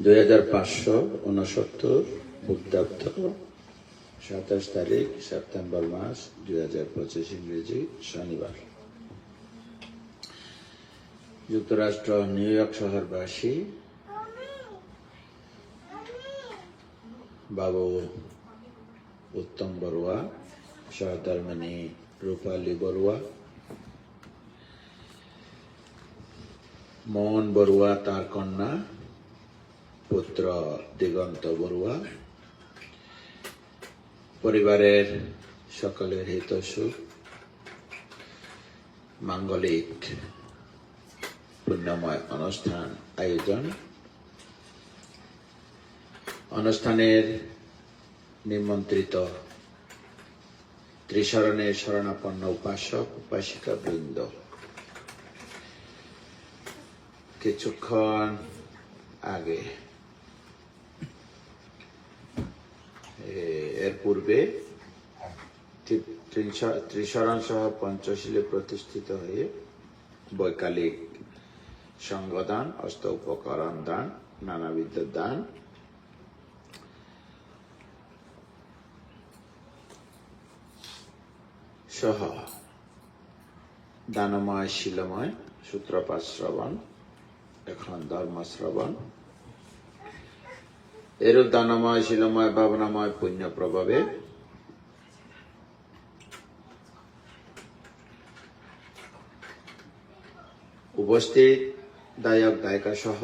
2569 খ্রিস্টাব্দ 27 তারিখ সেপ্টেম্বর মাস 2025 ইংরেজি শনিবার। যুক্তরাষ্ট্র নিউ ইয়র্ক শহরবাসী বাবু উত্তম বড়ুয়া, সহধর্মিণী রূপালী বড়ুয়া, মোহন বড়ুয়া তার কন্যা, পুত্র দিগন্ত বড়ুয়া, পরিবারের সকলের হিতসুখ মাঙ্গলিক পুণ্যময় অনুষ্ঠান আয়োজন। অনুষ্ঠানের নিমন্ত্রিত ত্রিশরণের শরণাপন্ন উপাসক উপাসিকা বৃন্দ, কিছুক্ষণ আগে এর পূর্বে ত্রিশরণ সহ পঞ্চশীলে প্রতিষ্ঠিত হয়ে বৈকালিক সঙ্গদান, অষ্ট উপকরণ দান, নানাবিধ দান, সহ দানময় শিলময় সূত্রপাত শ্রবণ, এখন ধর্ম শ্রবণ, এরূপ দানময় শিলময় ভাবনাময় পুণ্য প্রভাবে উপস্থিত দায়ক দায়িকা সহ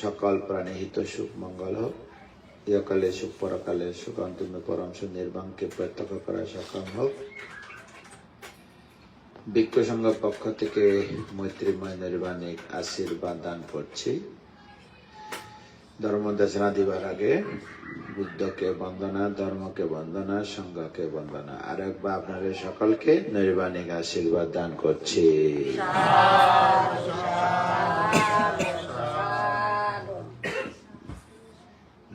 সকল প্রাণী হিত সুখ মঙ্গল হোক, ইহকালে সুখ পরকালে সুখ, অন্তিম পরম সুনির্বাণকে প্রত্যক্ষ করা সক্ষম হোক। ভিক্ষ সংঘ পক্ষ থেকে মৈত্রীময় নির্বাণিক আশীর্বাদ দান করছি। ধর্ম দেশনা দিবার আগে বুদ্ধকে বন্দনা, ধর্মকে বন্দনা, সংঘকে বন্দনা। আর একবার আপনাদের সকলকে নির্বাণিক আশীর্বাদ দান করছি।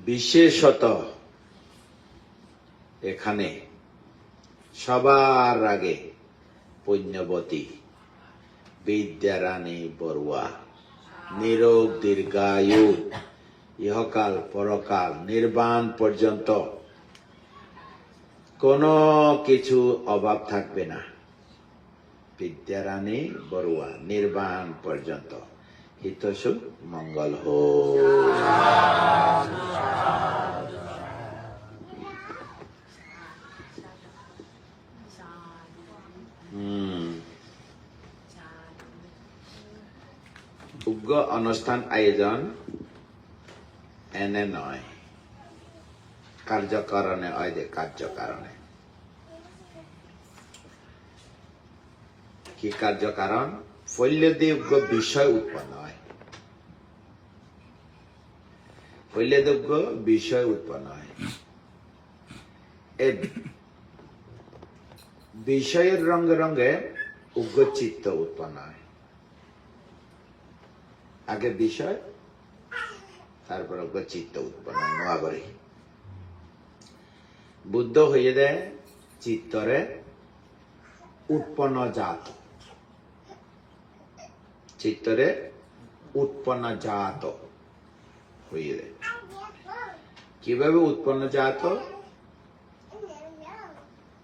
বিশেষত এখানে সবার আগে পুণ্যবতী বিদ্যারানী বড়ুয়া, নিরোগ দীর্ঘায়ু, ইহকাল পরকাল নির্বাণ পর্যন্ত কোনো কিছু অভাব থাকবে না। বিদ্যারানী বড়ুয়া নির্বাণ পর্যন্ত হিতসুখ মঙ্গল হোক। উগ্র অনুষ্ঠান আয়োজন এনে নয়, কার্যকারণে হয় যে কার্যকারণে। কি কার্যকারণ? ফল্যদে উগ্র বিষয় উৎপন্ন হয়, ফল্যদে উগ্র বিষয় উৎপন্ন হয়। এই বিষয়ের রঙে রঙে উগ্র চিত্ত উৎপন্ন হয়। আগে বিষয়, তারপর উগ্র চিত্ত উৎপন্ন হয় নোয়া করে। বুদ্ধ হয়ে দেয় চিত্তরে উৎপন্ন জাত, চিত্তরে উৎপন্ন জাত হয়ে দেয়। কিভাবে উৎপন্ন জাত?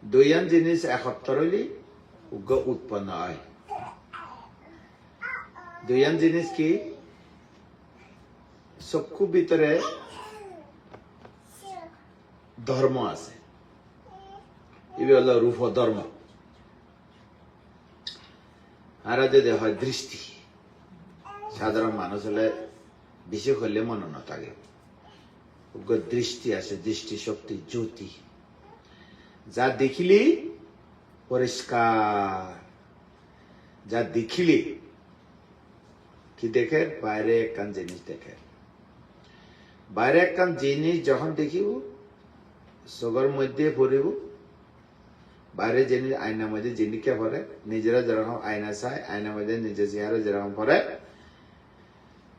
দুইয়ান জিনিস একত্র হইলে উগ্র উৎপন্ন হয়। দুইয়ান জিনিস কি? চক্ষু ভিতরে ধর্ম আছে, এগুলো হলো রূপ ধর্ম। আর যদি হয় দৃষ্টি, সাধারণ মানুষ হলে বেশি হলে মনে না থাকে। দৃষ্টি আছে, দৃষ্টি শক্তি জ্যোতি, যা দেখিলি পরিষ্কার, যা দেখিলি কি দেখে? বাইরে একখান জিনিস দেখে। বাইরে একখান জিনিস যখন দেখিব চোখের মধ্যে পড়িব, বাইরে জিনিস আয়নার মধ্যে জিনিসকে পড়ে, নিজেরা যেরকম আয়না চায়, আয়নার মধ্যে নিজের চেহারা যেরকম পড়ে,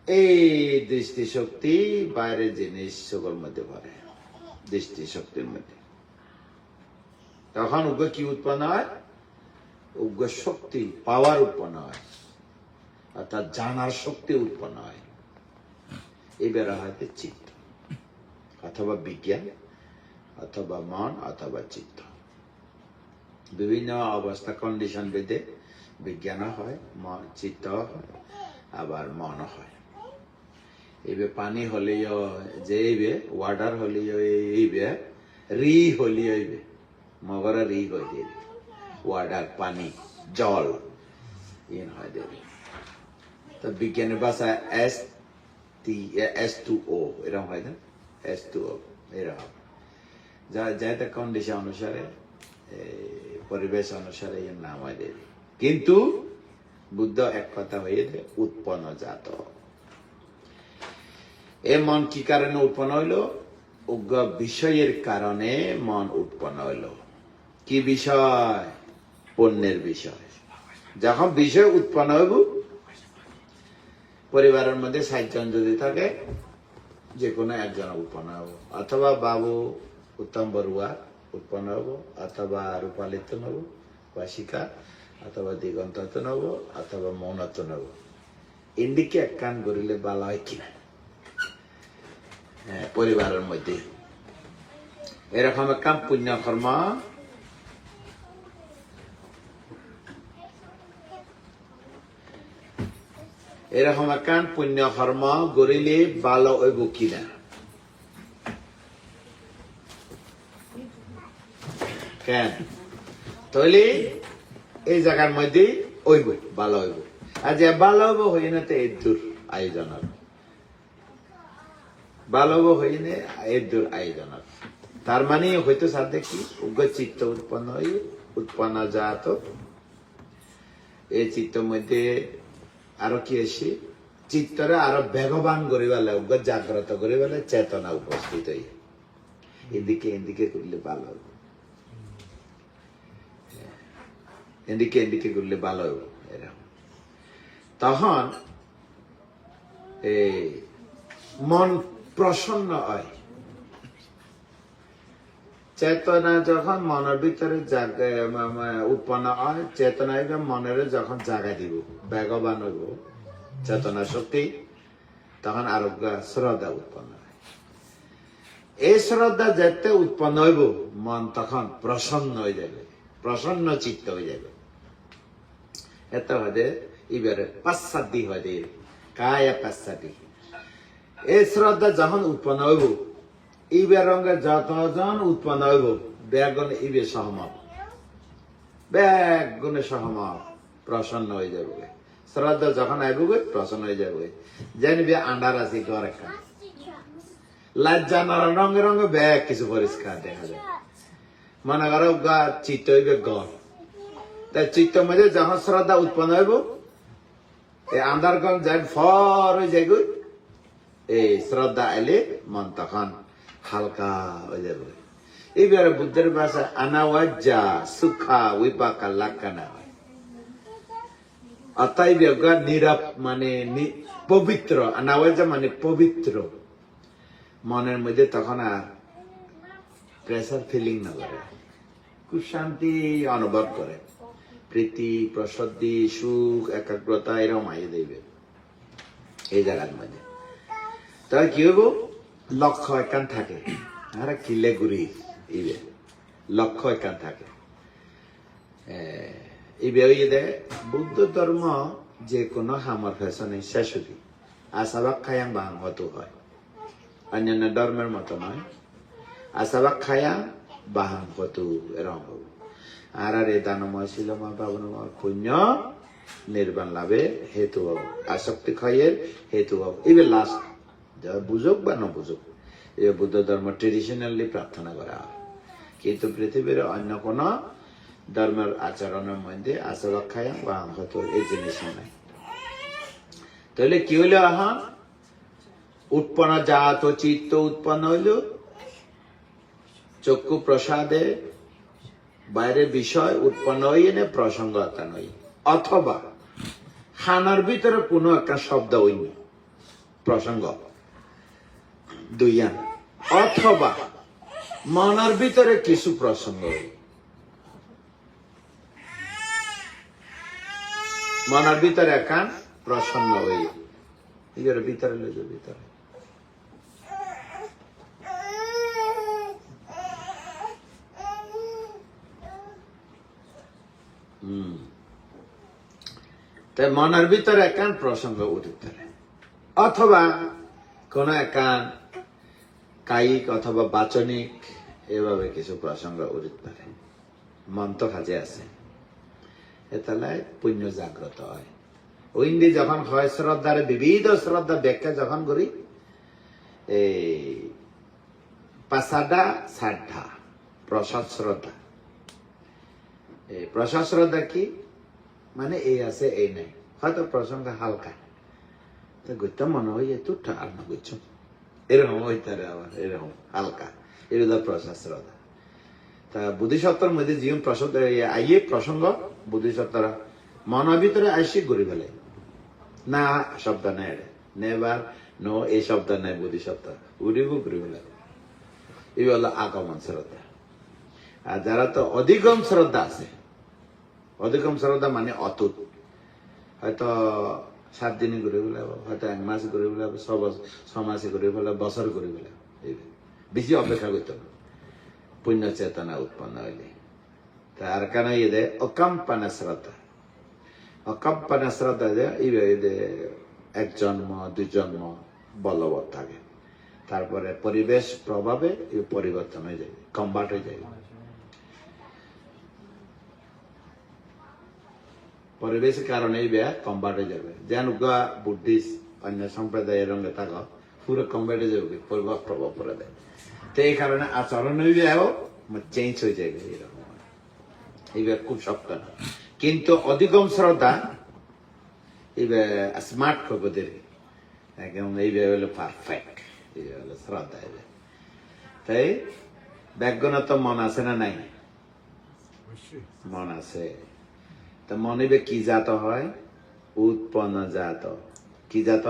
এই দৃষ্টি শক্তি বাইরে জিনিস চোখের মধ্যে পড়ে, দৃষ্টি শক্তির মধ্যে। তখন উগ্র কি উৎপন্ন হয়? উগ্র শক্তি, পাওয়ার উৎপন্ন হয়, অর্থাৎ জানার শক্তি উৎপন্ন হয়। এবারে হয়তো চিত্ত অথবা বিজ্ঞান অথবা মন অথবা চিত্ত বিভিন্ন অবস্থা কন্ডিশন ভেদে বিজ্ঞান হয় মন চিত্ত হয় আবার মন হয় এইবে পানি হলেও যে এইবে ওয়াটার হলেও এইবে রি হলেও এইবে মগরা রি হয়ে যাবে ওয়াটার পানি জল ইন হয় দেবে তো বিজ্ঞানের ভাষায় S2O এরকম হয় না S2O এরকম যাতে কন্ডিশন অনুসারে পরিবেশ অনুসারে এর নাম হয় দেবে কিন্তু বুদ্ধ এক কথা হয়ে উৎপন্ন জাত এ মন কি কারণে উৎপন্ন হইল উগ্র বিষয়ের কারণে মন উৎপন্ন হইল কি বিষয় পণ্যের বিষয় যখন বিষয় উৎপন্ন হইব পরিবারের মধ্যে ৬০ জন যদি থাকে যে কোনো একজন উৎপন্ন হব অথবা বাবু উত্তম বড়ুয়া উৎপন্ন হব অথবা রূপালিত নব বাসিকা অথবা দিগন্ত নব অথবা মৌনত নব ইন্দিকে এক কান করিলে ভালো হয় কিনা পরিবারের মধ্যে এরকম এক কাম পুণ্যকর্ম এরকম একখান পুণ্যকর্ম গড়িলে ভালো হইব কিনা কেন তাহলে এই জায়গার মধ্যে হইব ভালো হইব আর যে ভালো হইব হই না তো এর দূর আয়োজন ভালো হইব হই না এর দূর আয়োজন তার মানে হয়তো সাথে কি উগ্র চিত্ত উৎপন্ন জাত এই চিত্তের মধ্যে আরো কি আসি চিত্তরে আরো বেগবান করিবালে জাগ্রত করিবালে চেতনা উপস্থিত হই এদিকে করলে ভালো হবে এদিকে করলে ভালো হবে এরকম তখন মন প্রসন্ন হয় চেতনা যখন মনের ভিতরে উৎপন্ন হয় চেতনা মনের যখন জায়গা দিব বেগবান হইব চেতনা শক্তি তখন আরোগ্য শ্রদ্ধা উৎপন্ন হয় এই শ্রদ্ধা যেতে উৎপন্ন হইব মন তখন প্রসন্ন হয়ে যাবে প্রসন্ন চিত্ত হয়ে যাবে এত হয়ে এবারে পাশ্চাত্যি হয়ে কায়া পাশ্চাত্যি এই শ্রদ্ধা যখন উৎপন্ন হইব ইবে রঙে যতজন উৎপন্ন হইব বেগুন ইবে সহমত বেগুনে সহমত প্রসন্ন হয়ে যাবে শ্রদ্ধা যখন আইব প্রসন্ন হয়ে যাবে জানবি আন্ডার আছে ঘর একটা লজ্জা নারায়ণ রঙে রঙে ব্যাগ কিছু পরিষ্কার দেখা যায় মনে করো চিত্ত হইবে গড় তাই চিত্ত মধ্যে যখন শ্রদ্ধা উৎপন্ন হইব এই আন্ডার গণ যাই ফর হয়ে যাইব এই শ্রদ্ধা আইলে মন তখন হালকা হয়ে যাবে এবারে বুদ্ধের ভাষা আনাওয়াজ্জা সুখা উইপাকা লাক্কানা অতএব নীরব মানে পবিত্র আনাওয়াজ্জা মানে পবিত্র মনের মধ্যে তখন আর প্রেসার ফিলিং না করে খুব শান্তি অনুভব করে প্রীতি প্রসদ্ধি সুখ একাগ্রতা এরকম আইয়ে দেবে এই জায়গার মধ্যে তাই কি হইব লক্ষ্য একান থাকে আর কিলে ঘুরি ইবে লক্ষ্য একান থাকে এই দেয় বুদ্ধ ধর্ম যে কোনো হামর ফ্যাশনে শেষুদি আশাবাক খায়াং বাং হতো হয় অন্যান্য ধর্মের মতো নয় আশাবাক খায়াং বাহাং হতো এরকম হব আর এ দানময় শিলময় পাবনময় পুণ্য নির্বাণ লাভে হেতু হব আসক্তি ক্ষয়ের হেতু হব ইবে লাস্ট যা বুঝুক বা না বুঝুক এই বুদ্ধ ধর্ম ট্রেডিশনালি প্রার্থনা করা হয় কিন্তু পৃথিবীর অন্য কোন ধর্মের আচরণের মধ্যে আশাবাক খায়াং বাহাং হতো এই জিনিস নাই তাহলে কি হইল এখন উৎপন্ন জাত চিত্ত উৎপন্ন হইল চক্ষু প্রসাদে বাইরের বিষয় উৎপন্ন হইয়ে নে প্রসঙ্গতা নই অথবা খানার ভিতরে কোনো একটা শব্দ হইনি প্রসঙ্গ দুইয়ান অথবা মনের ভিতরে কিছু প্রসঙ্গ হই মনের ভিতরে একান প্রসন্ন হই এর ভিতরে লইল ভিতরে তাই মনের ভিতরে একান প্রসঙ্গ উঠতে পারে, অথবা কোন একান কায়িক অথবা বাচনিক এভাবে কিছু প্রসঙ্গ উঠতে পারে। মন তো কাজে আছে, এতালে পুণ্য জাগ্রত হয়। ওইন্দি যখন হয় শ্রদ্ধারে বিবিধ শ্রদ্ধা ব্যাখ্যা যখন করি, এই পাসাদা শ্রদ্ধা, প্রসাদ শ্রদ্ধা। এই প্রসাদ শ্রদ্ধা কি মানে এই আছে এই নাই, হয়তো প্রসঙ্গ হালকা, তো গইতে মনে হয় একটু আর না বুঝছো, এরকম হইতারে আবার এরকম হালকা, এগুলো প্রসাদ শ্রদ্ধা। তা বুদ্ধিসত্তার মধ্যে জীবন প্রসাদ আইয়ে প্রসঙ্গ বুদ্ধিসত্তার মনের ভিতরে আইসি ঘুরে ফেলে না, শব্দ নেই নেবার নো, এই শব্দ নেই বুদ্ধিসত্তা উড়িব ঘুরে ফেলে। এই হলো আগমন শ্রদ্ধা। আর যারা তো অধিগম শ্রদ্ধা আছে, অধিগম শ্রদ্ধা মানে অতুট, হয়তো 7 দিনে ঘুরে ফেলাবো, হয়তো 1 মাস ঘুরে ফেলাবো, 6 মাসে ঘুরে ফেলাবো, বছর ঘুরে ফেলাবো, বেশি অপেক্ষা করতে হবে পুণ্য চেতনা উৎপন্ন হইলে। তার কারণে এদের অকম্পন শ্রদ্ধা, অকম্পন শ্রদ্ধা এদের 1 জন্ম 2 জন্ম বলবৎ থাকে, তারপরে পরিবেশ প্রভাবে পরিবর্তন হয়ে যায়, কনভার্ট হয়ে যায়। পরিবেশের কারণে এই ব্যয় কনভার্ট হয়ে যাবে। যেন বুদ্ধিস্ট অন্য সম্প্রদায়ের রঙে থাকা পুরো কনভার্ট হয়ে যাবে, পরিবেশ প্রভাব পড়ে দেয়। তো এই কারণে আচরণ চেঞ্জ হয়ে যাবে, এরকম এইবার খুব শক্ত না। কিন্তু অধিগম শ্রদ্ধা এইবার স্মার্ট খবরদের একদম এইবার হলো পারফেক্ট, এইবার হলো শ্রদ্ধা। এবার তাই ব্যাজ্ঞানত মন আছে না নাই? মন আছে। তো মনে কি জাত হয়? উৎপন্ন জাত। কি জাত?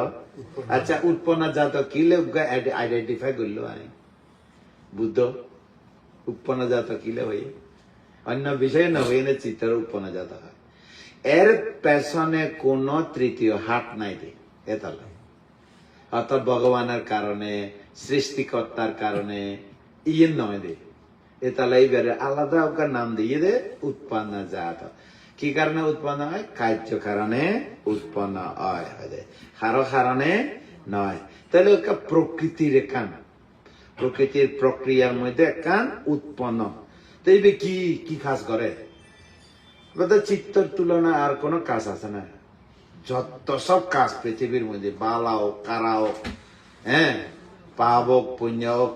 আচ্ছা, উৎপন্ন জাত কি লোক আইডেন্টিফাই করলো আমি বুদ্ধ উৎপন্ন জাত কিলে হই, অন্য বিষয় না হই না, চিত্রের উৎপন্ন জাত হয়। এর পেছনে কোন তৃতীয় হাত নাই রে, এতলা অর্থাৎ ভগবানের কারণে, সৃষ্টিকর্তার কারণে ইয়ে নয় দে, এতলা এইবারে আলাদা ওকার নাম দিয়ে দে উৎপন্ন জাত। কি কারণে উৎপন্ন হয়? কার্য কারণে উৎপন্ন হয়, কারো কারণে নয়। তাহলে ওকে প্রকৃতির একান, প্রকৃতির প্রক্রিয়ার মধ্যে কান উৎপন্ন। তো এই কি কি কাজ করে? চিত্তর তুলনা আর কোন কাজ আছে না? যত সব কাজ পৃথিবীর মধ্যে, বালা হোক কারা হোক, হ্যাঁ, পাপ হোক পুণ্য হোক,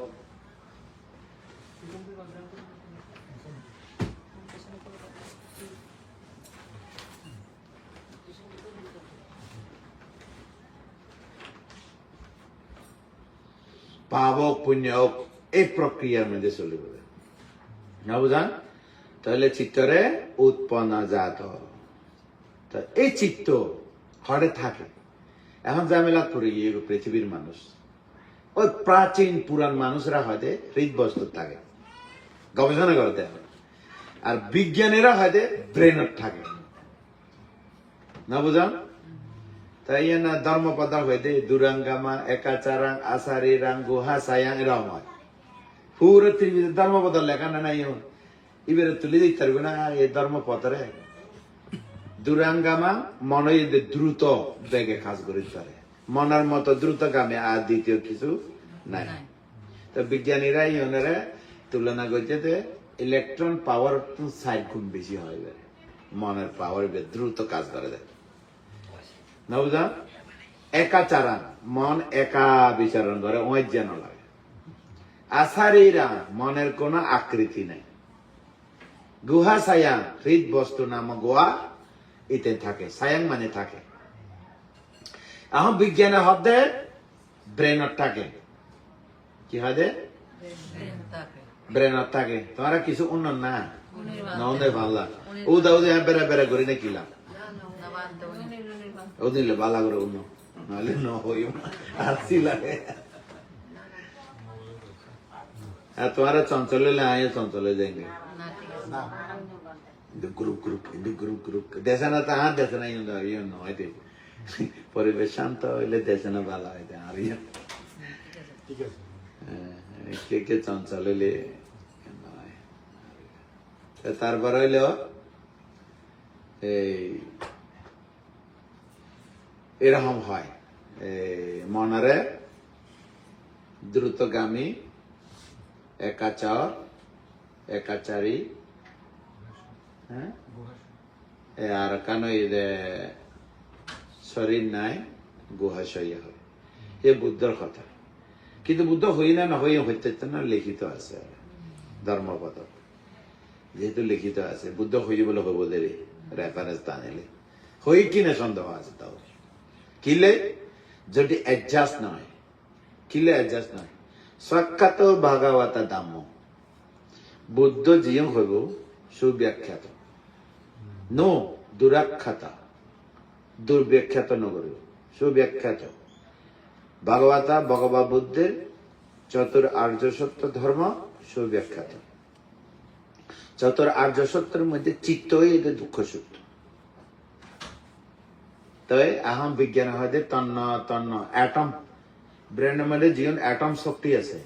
পাপ হোক পুণ্য হোক, এই প্রক্রিয়ার মধ্যে চলে যাবে না, বুঝান? তাহলে চিত্তরে উৎপন্ন জাত। এই চিত্ত হরে থাকে। এখন জামেলা করে পৃথিবীর মানুষ, ওই প্রাচীন পুরান মানুষরা হয়তো হৃদবস্তু থাকে, গবেষণা করতে হয়, আর বিজ্ঞানীরা হয়তো ব্রেনত থাকে না, বুঝান? তাই না ধর্মপদ হইতে দুরাঙ্গামা একাচারাং আসারিরাং গুহা সায়াং এরকম হয়। পুরো ত্রিবিধ ধর্মপদ লেখা না নাই, এবারে তুলে দিতে পারবে না এই ধর্মপথরে। দুরাঙ্গামা মনে দ্রুত বেগে কাজ করতে পারে, মনের মতো দ্রুতগামী আর দ্বিতীয় কিছু নাই। তো বিজ্ঞানীরা ইউনেরা তুলনা করছে যে ইলেকট্রন পাওয়ার 60 গুণ বেশি হয়, মনের পাওয়ার দ্রুত কাজ করে দেয় না, বুঝা? একাচারাং মন একা বিচারণ করে, ওই যেন লাগে। আসারিরা মনের কোন আকৃতি নাই। গুহা সায়াং হৃদ বস্তু নামক গুহা এতে থাকে, সায়াং মানে থাকে। এখন বিজ্ঞানের হদে ব্রেনত থাকে, কি হয় দে ব্রেনত থাকে। তোমারা কিছু উন্নত না নয় ভাবলা ও দাও যে বেড়া বেড়া করি না কিলাম ও দিলে বালা করে অন্য নাহলে ন হই আসি লাগে। আর তোমারা চঞ্চলে আয় চঞ্চলে যাইনি গ্রুপ গ্রুপ গ্রুপ গ্রুপ দেশে না তা দেশে না ইয়ে নয়, পরিবেশ শান্ত হইলে দেশে না ভালো হইতে আর ইয়ে কে কে চঞ্চল হইলে। তারপর হইল এই এরকম হয় মনারে দ্রুতগামী একাচর একাচারী হ্যাঁ আর কেন শরীর নাই গুহাশয় হয় এ বুদ্ধর কথা কিন্তু বুদ্ধ হই না হই হইতে না লিখিত আছে ধর্মপদ যেহেতু লিখিত আছে বুদ্ধ হই বলে হইব দেরি রেফারেন্স টানিলে হই কিনা সন্দেহ আছে তাও কিলে যদি অ্যাডজাস্ট নয় কিলে অ্যাডজাস্ট নয় সাক্ষাৎ ভাগবত দাম বুদ্ধ জিয়ং হইব সুব্যাখ্যাত নো দুরাখ্যাত দুর্ব্যাখ্যাত নগরীয় সুব্যাখ্যাত ভাগবতা ভগবান বুদ্ধের চতুর আর্য সত্য ধর্ম সুব্যাখ্যাত চতুর আর্য সত্যের মধ্যে চিত্ত এদের দুঃখ সূত্র তাই আহম বিজ্ঞান হয়তো তন্ন তন্ন অ্যাটম ব্রেনের মধ্যে জীবন অ্যাটম শক্তি আছে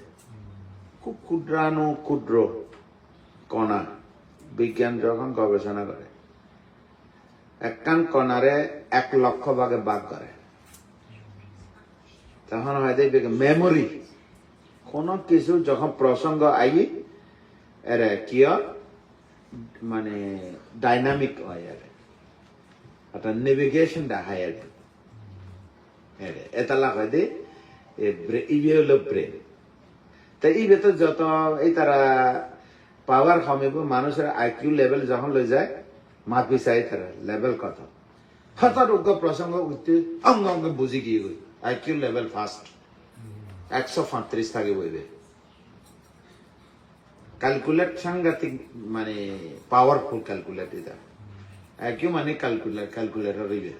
খুব ক্ষুদ্রাণু ক্ষুদ্র কণা বিজ্ঞান যখন গবেষণা করে একখান কণারে 1 লক্ষ ভাগে ভাগ করে তখন হয়তো মেমোরি কোন কিছু যখন প্রসঙ্গ আই এর কি মানে ডাইনামিক হয় একটা নেভিগেশন দেখায় এতলা হয় দে ইভে হলো ব্রেন তো এই ভেতর যত এই তারা পাওয়ার কমিব মানুষের আইকিউ লেভেল যখন লই যায় মাপি চাই তারা লেভেল কত হঠাৎ উগ্র প্রসঙ্গ উঠতে অঙ্গ অঙ্গ বুঝি গিয়ে গই আইকিউ লেভেল ফার্স্ট 135 থাকে বইবে ক্যালকুলেট সাংঘাতিক মানে পাওয়ারফুল ক্যালকুলেট এটা আইকিউ মানে ক্যালকুলেটর হইবে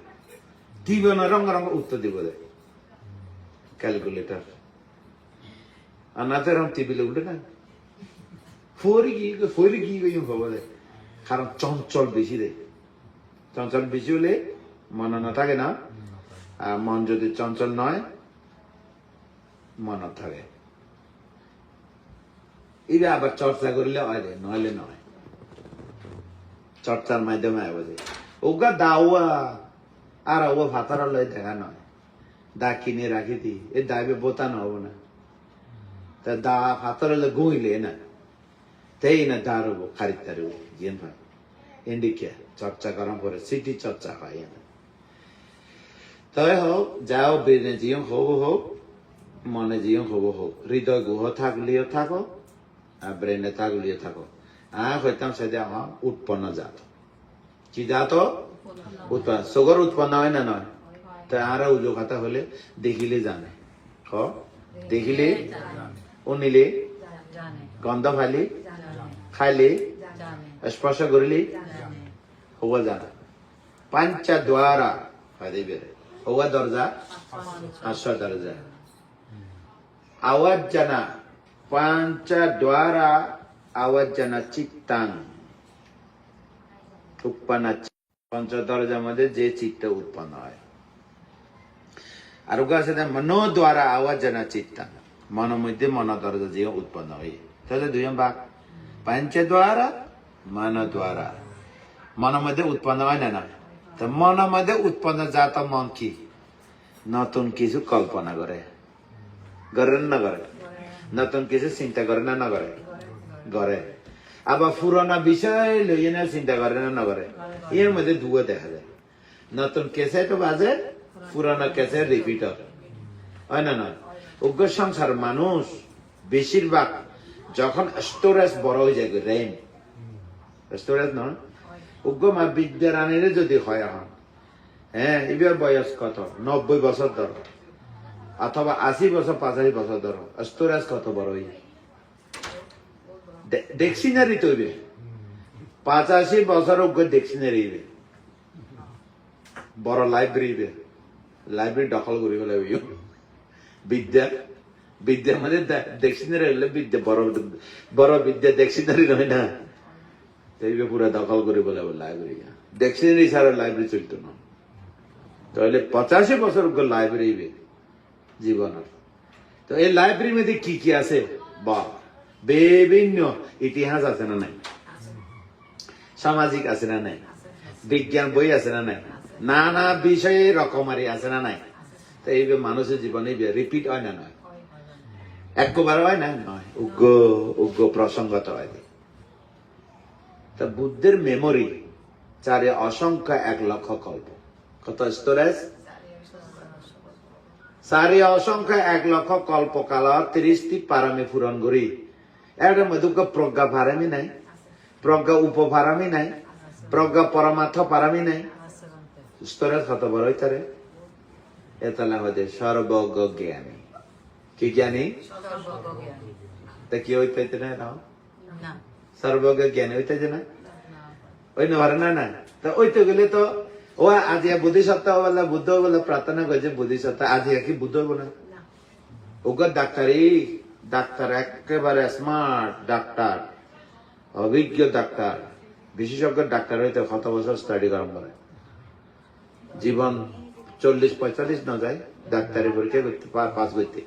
দিব না রঙ রঙ উত্তর দিব দেয় ক্যালকুলেটর আর না তো এরকম টিভিলে উঠে না ফরি গিয়ে হবো দেয় কারণ চঞ্চল বেশি দেয় চঞ্চল বেশি হলে মন না থাকে না আর মন যদি চঞ্চল নয় মন থাকে এই আবার চর্চা করলে হয় রে নইলে নয় চর্চার মাধ্যমে আবার ওগা দাওয়া আর ও ভাতার লয় দেখা নয় দা কিনে রাখি দি এ দাইবে বোতানো হবো না তা দা ভাতার হলে গইলে না তাই না দাঁড়বো খারিদার জিন ভাই ইন্ডিকে চর্চা করার পরে সিটি চর্চা হয় না তাই হোক যাও বেনে জিয়ং হবো হোক মনে জিয়ং হবো হোক হৃদয় গুহ থাকলেও থাকো আর ব্রেনে থাকলেও থাকো হইতাম সেটা আমার উৎপন্ন জাত কি জাত উৎপন্ন সুগর উৎপন্ন হয় না নয় তা আর উজো কথা হলে দেখিলে জানে দেখিলে উনিলে গন্ধ ফালি খাইলে স্পর্শ করিলে হওয়া জানা পাঞ্চা দ্বারা হয় বেড়ে হওয়া দরজা হাস্য দরজা আওয়াজ জানা পাঞ্চা দ্বারা আওয়াজ জানা চিত্তাং উৎপন্ন পঞ্চ দরজার মধ্যে যে চিত্ত উৎপন্ন হয় আর আছে মনো দ্বারা আওয়াজ জানা চিত্তাং মনের মধ্যে মন দরজা যে উৎপন্ন হয় তাহলে দুই ভাগ পঞ্চ দ্বারা মন দ্বারা মনের মধ্যে উৎপন্ন হয় না তো মনের মধ্যে উৎপন্ন জাত মন কি নতুন কিছু কল্পনা করে করেন না করে নতুন কিছু চিন্তা করে না করে করে আবার পুরোনো বিষয় লইয়ে না চিন্তা করে না করে এর মধ্যে দুয়া দেখা যায় নতুন কেসে তো বাজে পুরানো কেসে রিপিট হয় না নয় উগ্র সংসার মানুষ বেশিরভাগ যখন স্টোরেজ বড় হয়ে যায় রেম স্টোরেজ নয় উগ্র মা বিদ্যা রানীর যদি হয় এখন হ্যাঁ এবার বয়স কত 90 বছর ধর অথবা 80 বছর 85 বছর ধর স্টোরেজ কত বড় হয়ে ডিকশনারি তৈরি 85 বছর উগ্র ডিকশনারি বড় লাইব্রেরি দখল করি ফেলে বিদ্যা মানে ডিকশনারি হলে বিদ্যা বড় বিদ্যা ডিকশনারি নয় না পুরা দখল করে বলে লাইব্রেরি ডিকশনারি ছাড়া লাইব্রেরি চলতো না তাহলে 85 বছর লাইব্রেরি জীবন তো এই লাইব্রেরির মধ্যে কি কি আছে বা বিভিন্ন ইতিহাস আছে না নাই সামাজিক আছে না নাই বিজ্ঞান বই আছে না নাই নানা বিষয়ে রকমারি আছে না নাই? তো এই মানুষের জীবনে রিপিট হয় না নয়? একবার হয় না নয়, উগ্র প্রসঙ্গত হয়। তা বুদ্ধের মেমোরি চারে অসংখ্য 1,00,000 কল্প। কত স্টোরেজ? চারি অসংখ্য 1,00,000 কল্প কালার 30টি পারামি পূরণ করি। এর মধ্যে প্রজ্ঞা পারামি নাই, প্রজ্ঞা উপপারামি নাই, প্রজ্ঞা পরমার্থ পারামি নাই। স্টোরেজ কত বড় হইতারে? এতলা হইতে সর্বজ্ঞ জ্ঞানী। কি জ্ঞানী? তা কি হইতে না? সর্বজ্ঞ জ্ঞানী হইতেছে না? ওই না পারে না? তা ওইতে গেলে তো ও আজি বুদ্ধিসত্তা বলে বুদ্ধ বলে প্রার্থনা করছে বুদ্ধিসত্তা, আজি কি বুদ্ধ হইব না? ওগো ডাক্তার একেবারে স্মার্ট ডাক্তার, অভিজ্ঞ ডাক্তার, বিশেষজ্ঞ ডাক্তার হইতে কত বছর স্টাডি করার পরে জীবন 40-45 না যায় ডাক্তারি পরীক্ষা করতে পাস করতে।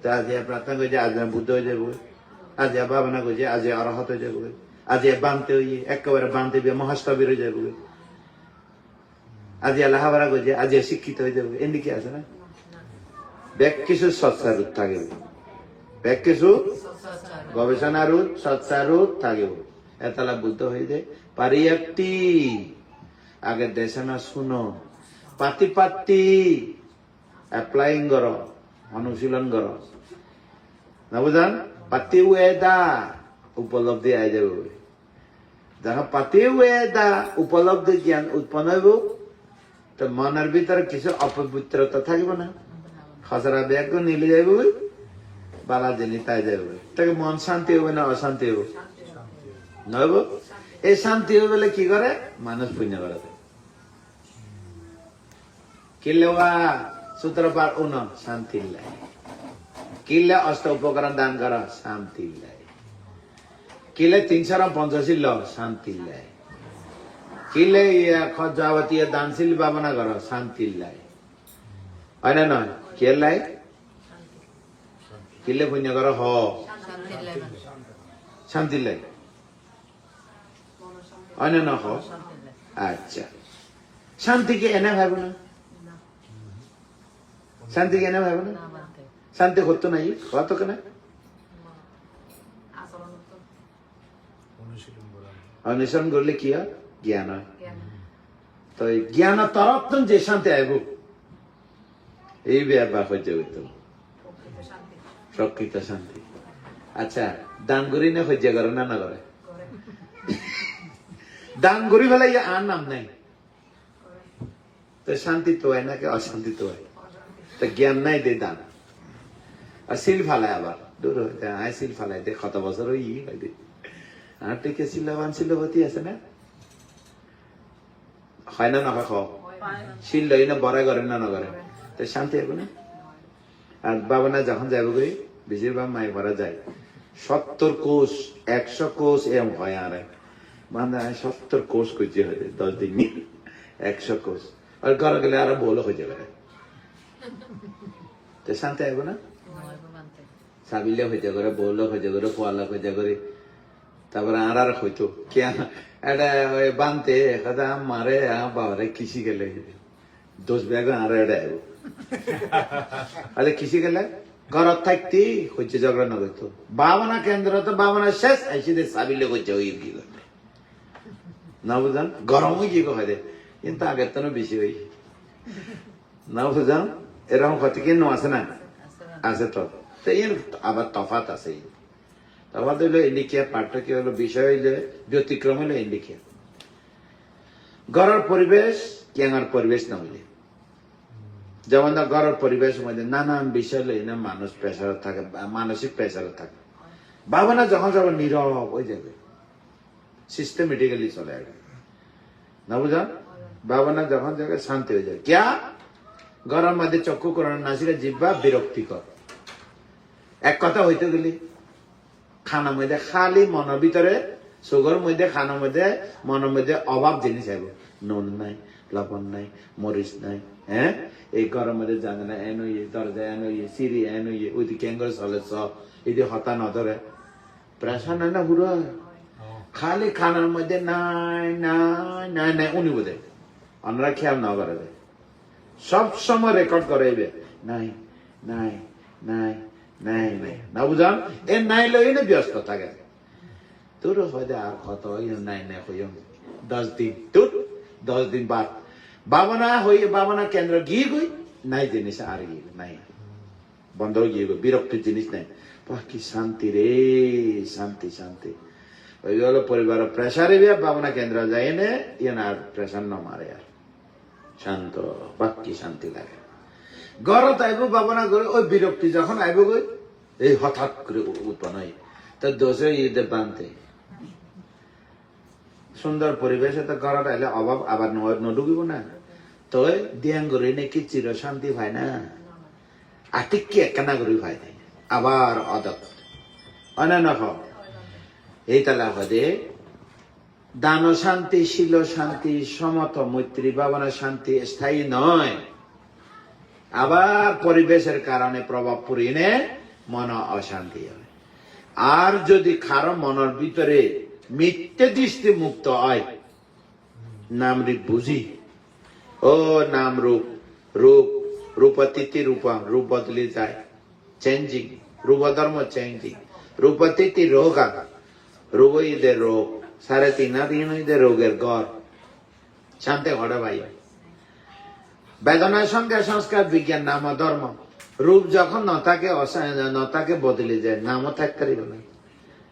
তা আজি প্রার্থনা করছে আজ বুদ্ধ হয়ে যাবো, আজ ভাবনা করছে আজ অরহত হয়ে যাবো, আজ বানতে হইয়ে একেবারে বানতে মহাস্তবীর হয়ে যাবো, আজ লেখাপড়া করছে আজ শিক্ষিত হয়ে যাবো। এদিকে আছে না? ব্যাগ কিছু সৎসারুত থাকিব, ব্যাগ কিছু গবেষণারুত সৎসারুত থাকিব। এতলা বুদ্ধ হয়ে যায় পারি একটি আগে দেশে না শুনো পাতি অ্যাপ্লাইং কর, অনুশীলন কর না বুঝান? পাতি ওয়েদা উপলব্ধি আই যাবে। যখন পাতি ওয়েদা উপলব্ধি জ্ঞান উৎপন্ন হইব তো মনের ভিতরে কিছু অপবিত্রতা থাকবে না, খসরা ব্যাগ নিলে যাইব, বালা জিনিস তাই যাবে। তাকে মন শান্তি হবে না অশান্তি হবে? নব এই শান্তি হবে বলে কি করে মানুষ পুণ্য করে। কিনলে সূত্রপাত শান্তি লাই, কিনলে অষ্ট উপকরণ দান কর শান্তি লাই, কিনলে 350 শান্তি লাই, কিনলে যাবতীয় দানশীল ভাবনা কর শান্তি লাই, হয় না নয়? কে লাই? কিনলে পুণ্য কর শান্তি লাই, হয় না? আচ্ছা, শান্তিকে এনে ভাব না, শান্তিকে এনে ভাব না, শান্তি করতো নাই কত কেন? অনুসরণ করলে কি হয়? জ্ঞান হয়। তো জ্ঞান তরফ যে শান্তি আইব এই ব্যাপার হইতে হইতো প্রকৃত শান্তি। আচ্ছা, দান করি না হজ্জা করে না করে? দান করি ফেলে আর নাম নাই তো শান্তি তো হয় নাকি অশান্তি তো হয়? তো জ্ঞান নাই দে দান আর সিল ফালায় আবার দূর হইতে আয় সিল ফালাই দে কত বছর ওই দে আর টিকে শিল্যবান শিল্যবতী আছে না? হয় না? নখা খাও শিল লই না বড়াই করে না করে তো শান্তি হবে না? আর বাবা না যখন যাবো করি বেশিরভাগ মাই ভরা যায় 70 কোষ 100 কোষ এরম হয়। আর মানে 70 কোষ করছে হয়ে 10 দিন 100 কোষ আর ঘরে গেলে আরো বলো হয়ে যাবে তো শান্তি আসবো না? সাবিলে হইতে করে বলো হইতে করে পোয়ালা হইতে করে তারপরে আর হইতো কে এটা বানতে কথা মারে বাবারে কৃষি গেলে 10 ব্যাগ আর এটা আরে কৃষি গেলে ঘরত থাকতি হচ্ছে ঝগড়া না করতো ভাবনা কেন্দ্র তো ভাবনা শেষ আইসি সাবিলে হচ্ছে ওই কি করতে না বুঝান গরম কি কয় কিন্তু আগের তো বেশি হই না বুঝান এরকম ক্ষতি কেন আছে না? আছে তো এর আবার তফাৎ আছে। তফাৎ হইলো ইন্ডিকিয়া পার্থক্য হলো বিষয় হইলে ব্যতিক্রম হইলো ইন্ডিকিয়া। ঘরের পরিবেশ কেনার পরিবেশ না হইলে যেমন ঘরের পরিবেশের মধ্যে নানান বিষয় লই না মানুষ প্রেসার থাকে, মানসিক প্রেসার থাকে, ভাবনা যখন যখন নীরব হয়ে যাবে সিস্টেমেটিক্যালি চলে আসবে না বুঝান? ভাবনা যখন জায়গায় শান্তি হয়ে যাবে ক্যা ঘরের মধ্যে চক্ষু করানো নাসিকা জিব্বা বিরক্তিকর। এক কথা হইতে গেলি খানার মধ্যে খালি মনের ভিতরে সুগর মধ্যে খানার মধ্যে মনের মধ্যে অভাব জিনিস আইব, নুন নাই, লবণ নাই, মরিচ নাই, হ্যাঁ এই ঘরের মধ্যে জানে না এন হইয়ে দরজা এন হইয়ে সিঁড়ি এন হইয়ে ওই দিকে ক্যাঙ্গর চলে সব এই হতা নধরে প্রেশার নাই না পুরো খালি খানার মধ্যে নাই নাই নাই নাই উনি বোধ অন্যরা খেয়াল না করে দেয়, সব সময় রেকর্ড করে নাই নাই নাই নাই নাই না বুঝান এ নাই লই না ব্যস্ত থাকে তোর হয়তো আর কত নাই নাই হইম 10 দিন তোর 10 দিন বাদ বাবনা কেন্দ্র গিয়ে গই নাই জিনিস আর গিয়ে নাই বন্ধ গিয়ে গই বিরক্তির জিনিস নাই কি শান্তি রে শান্তি শান্তি ওই হলো পরিবার প্রেসারে বাবনা কেন্দ্র যায় না ইয়ান আর প্রেসার ন মারে আর শান্ত বাকি শান্তি লাগে ঘরত আইব বাবনা করে ওই বিরক্তি যখন আইব গই এই হঠাৎ করে উৎপন্ন হয় তো দোষে ঈদে বানতে সুন্দর পরিবেশে তো ঘরত আইলে অভাব আবার নডুকিব না তো দিয়াং করে নাকি চির শান্তি ভাই না আটিকে একখানা করে ভাই নাই আবার অদক অনান্য এই তালা হদে দান শান্তি শিল শান্তি সমত মৈত্রী ভাবনা শান্তি স্থায়ী নয় আবার পরিবেশের কারণে প্রভাব পড়িনে মন অশান্তি হয় আর যদি কারো মনের ভিতরে মিথ্যে দৃষ্টি মুক্ত হয় নাম রূপ বুঝি ও নাম রূপ রূপ রূপতিথি রূপম রূপ বদলে যায় চেঞ্জিং রূপ ধর্ম চেঞ্জিং রূপতিথি রোগ রূপ ঈদের রোগ 3.5 দিন ঈদের রোগের গড় শান্তি ঘটে ভাই বেদনার সঙ্গে সংস্কার বিজ্ঞান নাম ধর্ম রূপ যখন নতাকে বদলে যায় নামও থাকতে পারিব না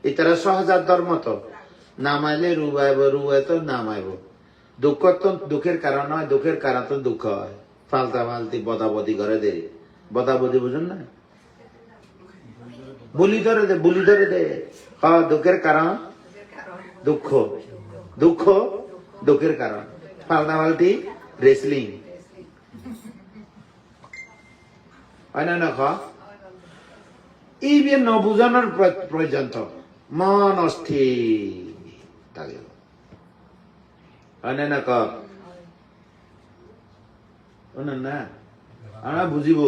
এটারা সহজাত ধর্ম তো নামাইলে রূপ আইব রূপ তো নাম আইব দুঃখ তো দুঃখের কারণ হয় দুঃখের কারণ তো দুঃখ হয় ফালতা ফালতি বদাবদি করে দে বদাবদি বুঝুন না বুলি ধরে দে দুঃখের কারণ দুঃখ দুঃখ দুঃখের কারণ ফালতা ফালতি রেসলিং হয় না এই বিয়ে নবুজানোর পর্যন্ত মন অস্থির থাকে হয় না না আমরা বুঝিব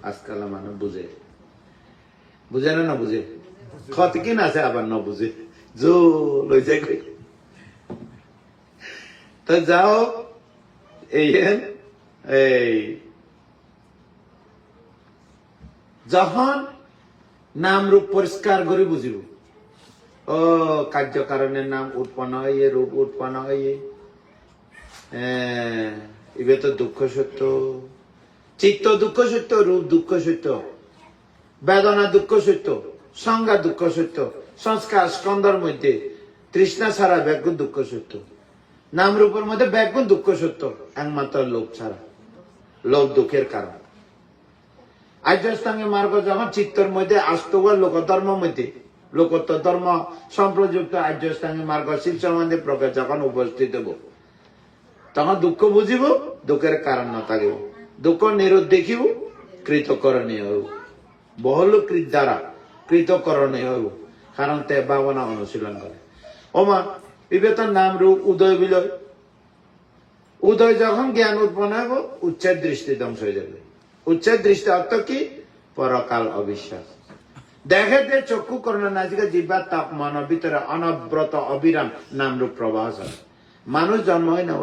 আজকাল মানুষ বুঝে না বুঝে ক্ষত কিন আছে আবার ন বুঝে জো লই যাই তো যাও এই যখন নাম রূপ পরিষ্কার করে বুঝিব ও কার্য কারণের নাম উৎপন্ন হয় রূপ উৎপন্ন হয় এবার তো দুঃখ সত্য চিত্ত দুঃখ সত্য রূপ দুঃখ সত্য বেদনা দুঃখ সত্য সংজ্ঞা দুঃখ সত্য সংস্কার স্কন্ধর মধ্যে তৃষ্ণা ছাড়া ব্যাগুণ দুঃখ সত্য নাম রূপের মধ্যে ব্যাগুণ দুঃখ সত্য একমাত্র লোভ ছাড়া লোভ দুঃখের কারণ আর্যস্থাঙ্গে মার্গ যখন চিত্তর মধ্যে আস্তব লোকধর্ম মধ্যে লোকোত্তর ধর্ম সম্প্রযুক্ত আর্যস্থাঙ্গে মার্গ শিব সম্বন্ধে প্রকাশ যখন উপস্থিত হব তখন দুঃখ বুঝিব দুঃখের কারণ না থাকিব দুঃখ নিরোধ দেখিব কৃতকরণীয় হইব বহুল কৃত দ্বারা কৃতকরণীয় হইব কারণ তে ভাবনা অনুশীলন করে ওমা বিবেতন নাম রূপ উদয় বিলয় উদয় যখন জ্ঞান উৎপন্ন হইব উচ্ছেদ দৃষ্টি ধ্বংস হয়ে যাবে উচ্ছেদ দৃষ্টি অর্থ কি পরকাল অবিশ্বাস দেখে দে চক্ষু করণ নাচিকা জিব্বার তাপ মনের ভিতরে অনব্রত অবিরাম নাম রূপ প্রবাহ মানুষ জন্ম হয় না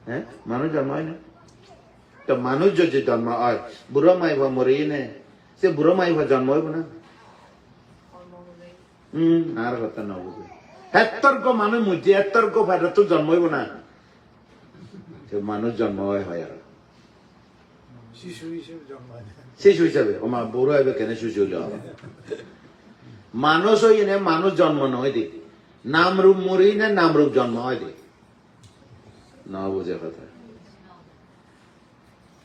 হ্যাঁ মানুষ জন্ম হয় না তো মানুষ যদি জন্ম হয় বুড়ো মাইব মরি নে সে বুড়ো মাইব জন্ম হইব না আর কথা না বুঝে এতর্ক মানুষ মুজি এতর্ক ফাইটা তো জন্ম হইব না মানুষ জন্ম হয় আর শিশু হিসাবে ওমা বুড়ো হইবে কেন শিশু হইলে হবে মানুষ হই নে মানুষ জন্ম নয় দি নাম রূপ মরি না নাম রূপ জন্ম হয় দি না বুঝে কথা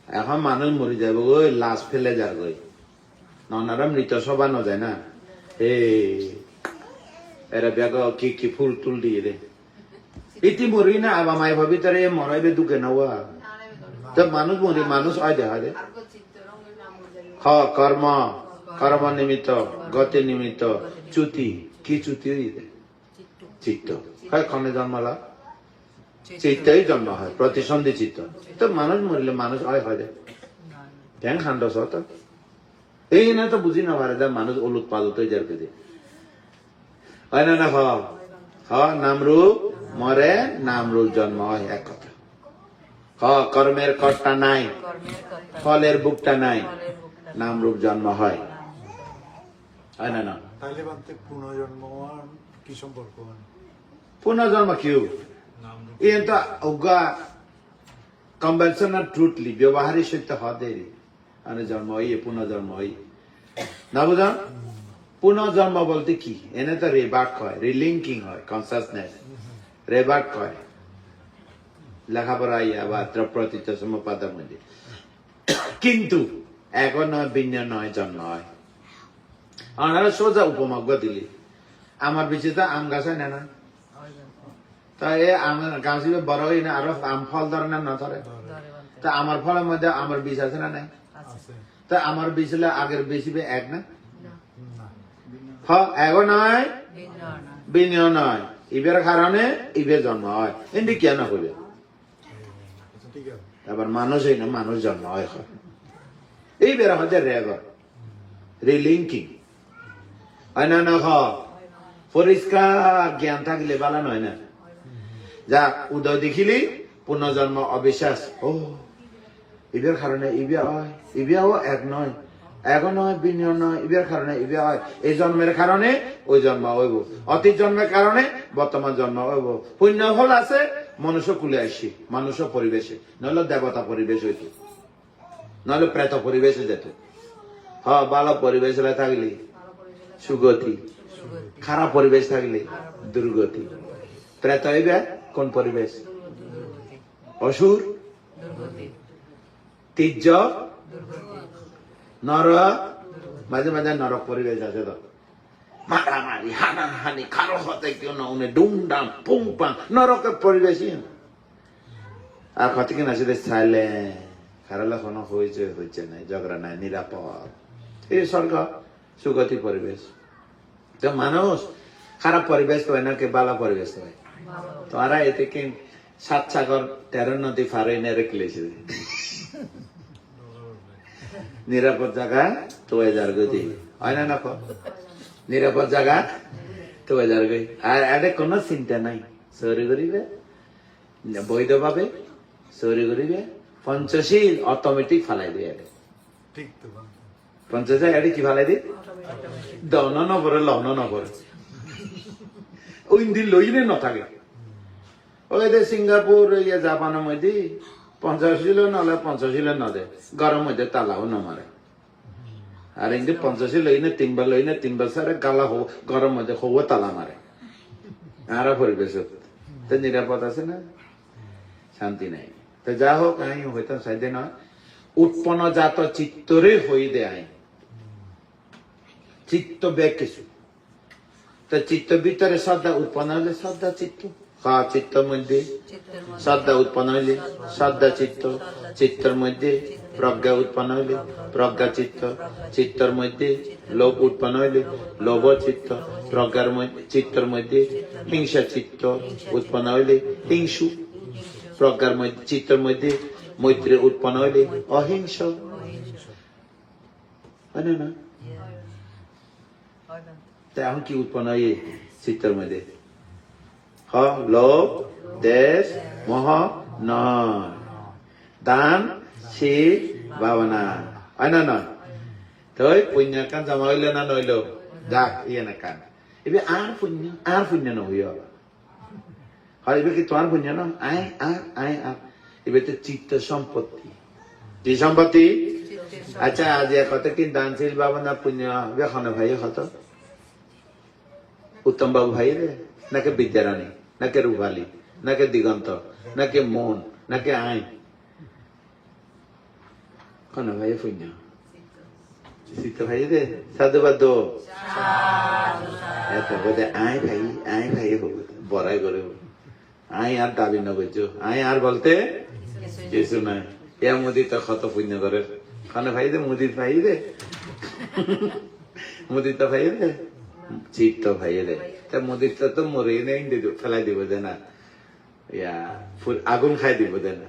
এখন মানুষ মরি যাবে ওই লাশ ফেলে যার গই ননারা মৃত সভা ন যায় না এরা ব্যাগ কি ফুল টুল দিয়ে দে ইতি মরি না আবার মাই ভাবি তারে মরাইবে দুকে নেওয়া তো মানুষ মরি মানুষ হয় দেখা দে কর্ম কর্ম নিমিত্ত গতি নিমিত্ত চ্যুতি কি চ্যুতি চিত্ত হয় ক্ষণে জন্মালা চিত্তই জন্ম হয় প্রতিসন্ধি চিত্ত তো মানুষ মরিলে মানুষ হয় দে কেন খান্ড তো এই না তো বুঝি না পারে মানুষ ওলুৎ পালুত যার পেদে হয় না নাম রূপ মরে নাম রূপ জন্ম হয়, এক কথা। কর্মের কর্তা নাই, ফলের বুকটা নাই, নাম রূপ জন্ম হয়, হয় না? না তাহলে বাদে পুনর্জন্ম কি সম্পর্ক? পুনর্জন্ম কিউ ইয়ে তো অজ্ঞা কনভেনশনাল ট্রুথলি ব্যবহারিক সত্য হদেরি মানে জন্ম হইয়ে পুনর্জন্ম হই না বুঝান। পুনর্জন্ম বলতে কি? এনে তো রেবার্ট হয়, রিলিঙ্কিং হয় কনসাসনেস, রেবার্ট হয় লেখাপড়া ইয়া বা প্রতীত সমপাদের মধ্যে। কিন্তু এখন নয়, ভিন্ন নয়, জন্ম হয়। আমরা সোজা উপমগ্য দিলি আমার বিচিতে আম গাছ হয় না, তাই আম গাছ বড় হই না, আরো আম ফল ধরে না, না ধরে? তা আমার ফলের মধ্যে আমার বীজ আছে না নাই? তা আমার বীজ হলে আগের বেশি এক না? এগো নয়, ভিন্ন নয়, ইবের কারণে ইবের জন্ম হয়। এমনি কেন করবে? এবার মানুষ হই না, মানুষ জন্ম হয়। এই বেড়া হচ্ছে রেবার রিলিঙ্কিং হয় না? না পরিষ্কার জ্ঞান থাকলে বালা নয় না। যা উদয় দেখিলি পুনর্জন্ম অবিশ্বাস, ও ইবের কারণে ইবিয়া হয়, ইবিয়াও এক নয়, এক নয়, ভিন্ন নয়, ইবের কারণে ইবিয়া হয়। এই জন্মের কারণে ওই জন্ম হইব, অতীত জন্মের কারণে বর্তমান জন্ম হইব। পুণ্য ফল আছে মনুষ্য কুলে আসি, মানুষ পরিবেশে, নইলে দেবতা পরিবেশ হইত, নইলে প্রেত পরিবেশে যেত। ভালো পরিবেশ থাকলে সুগতি, খারাপ পরিবেশ থাকলে দুর্গতি। প্রেত হইবে কোন পরিবেশ? অসুর, তির্য, নর, মাঝে মাঝে নরক পরিবেশ আছে তো, মারামারি, হানাহানি, কারো হতে কেউ না উনি ডুমডাম পুং পাং, নরকের পরিবেশই। আর কত কিনা সেটা চাইলে খারাপ কোনো হয়েছে নাই, ঝগড়া নাই, নিরাপদ। এই স্বর্গ সুগতি পরিবেশ। তো মানুষ খারাপ পরিবেশ হয় না কে বালা পরিবেশ হয়? তোরা এতে কি 7 সাগর 13 নদী ফারে রেখেছে, নিরাপদ জায়গা তো এজার গতি হয় না? না নিরাপদ জায়গা তো এজার গই। আর এটা কোনো চিন্তা নাই, চৌরি করিবে বৈধ ভাবে, চৌরি করিবে, পঞ্চশীল অটোমেটিক ফালাই দিয়ে। পঞ্চশীল এটি কি ফালাই দি? দন নপরে, লন নপরে, ওই দিন লইলে নথাকে। ওই যে সিঙ্গাপুর ইয়ে জাপানের মধ্যে 50 নহলে 50 নদে, গরম মধ্যে তালাও নমারে। আর এমনি 50 লইনে 3 বার সারে গালা হো, গরম মধ্যে হবো তালা মারে। আর পরিবেশ তো নিরাপদ আছে না? শান্তি নাই। তো যা হোক, আমি হইতাম সাইডে নয়, উৎপন্ন জাত চিত্তরে হই দে আই চিত্ত ব্যাগ কিছু। তো চিত্ত ভিতরে শ্রদ্ধা উৎপন্ন হলে শ্রদ্ধা চিত্ত, চিত্তর মধ্যে শ্রদ্ধা উৎপন্ন হইলে শ্রদ্ধা চিত্ত, চিত্তর মধ্যে প্রজ্ঞা উৎপন্ন হইলে প্রজ্ঞা চিত্ত, চিত্তর মধ্যে লোভ উৎপন্ন হইলে লোভ চিত্ত, প্রজ্ঞার চিত্তর মধ্যে হিংসা চিত্ত উৎপন্ন হইলে হিংসু, প্রজ্ঞার মধ্যে চিত্তর মধ্যে মৈত্রী উৎপন্ন হইলে অহিংস। হয় না? এখন কি উৎপন্ন হয় চিত্তর মধ্যে? লোভ, দেশ, মোহ নয়, দান, শীল, ভাবনা। হয় না? নয় তো পুণ্য কান জমা হইল না নইল, যাক ইয়ে না কান এবার আর পুণ্য নহইয়া হয়। এবার কি তোমার পুণ্য না? আর এবার তো চিত্ত সম্পত্তি। কি সম্পত্তি? আচ্ছা, আজ কত কি দানশীল ভাবনা পুণ্য বেখানে ভাই কত? উত্তম বাবু ভাই রে, নাকি বিদ্যারানী, নাকি রুভালি, নাকি দিগন্ত, নাকি মন, নাকি আই কোন ভাই পুণ্য? চিত্ত ভাই রে, সাধুবাদ এত বোধে আই ভাই হবো, বড়াই করে আই আর দাবি না বুঝছো, আই আর বলতে কিছু নাই। এ মুদিত কত পুণ্য করে খানে ভাই রে, মুদিত ভাই রে, মুদিত ভাই রে, চিত্ত ভাই রে। তা মুদিত তো মরে নেই, ফেলাই দিব যে না, ইয়া আগুন খাই দিব যে না।